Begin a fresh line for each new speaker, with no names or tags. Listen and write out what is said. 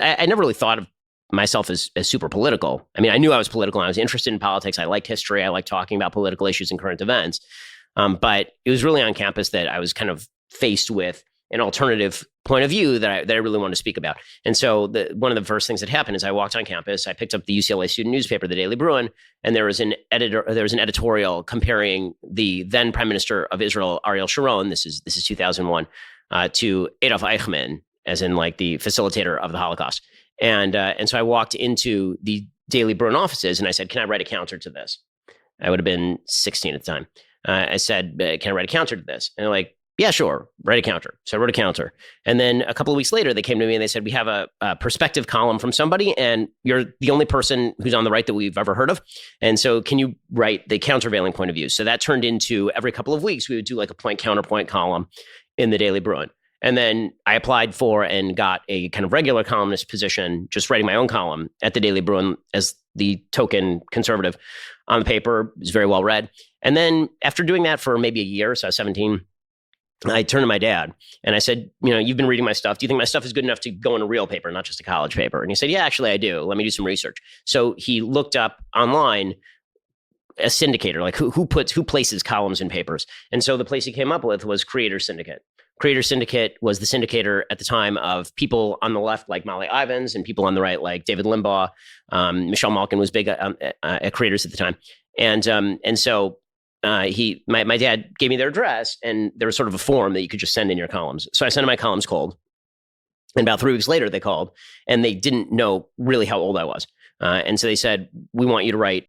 I never really thought of myself as super political. I mean, I knew I was political and I was interested in politics. I liked history. I liked talking about political issues and current events. But it was really on campus that I was kind of faced with an alternative point of view that I really wanted to speak about. And so one of the first things that happened is I walked on campus, I picked up the UCLA student newspaper, the Daily Bruin, and there was an editorial comparing the then Prime Minister of Israel, Ariel Sharon, this is 2001, to Adolf Eichmann, as in like the facilitator of the Holocaust. And so I walked into the Daily Bruin offices and I said, can I write a counter to this? I would have been 16 at the time. I said, can I write a counter to this? And they're like, yeah, sure, write a counter. So I wrote a counter. And then a couple of weeks later, they came to me and they said, we have a perspective column from somebody, and you're the only person who's on the right that we've ever heard of. And so can you write the countervailing point of view? So that turned into every couple of weeks, we would do like a point-counterpoint column in the Daily Bruin. And then I applied for and got a kind of regular columnist position, just writing my own column at the Daily Bruin as the token conservative on the paper. It was very well read. And then after doing that for maybe a year, so I was 17, I turned to my dad and I said, you've been reading my stuff. Do you think my stuff is good enough to go in a real paper, not just a college paper? And he said, yeah, actually I do. Let me do some research. So he looked up online a syndicator, like who places columns in papers. And so the place he came up with was Creator Syndicate. Creator Syndicate was the syndicator at the time of people on the left like Molly Ivins and people on the right like David Limbaugh. Michelle Malkin was big at Creators at the time. And so my dad gave me their address, and there was sort of a form that you could just send in your columns. So I sent in my columns cold. And about 3 weeks later, they called, and they didn't know really how old I was. And so they said, we want you to write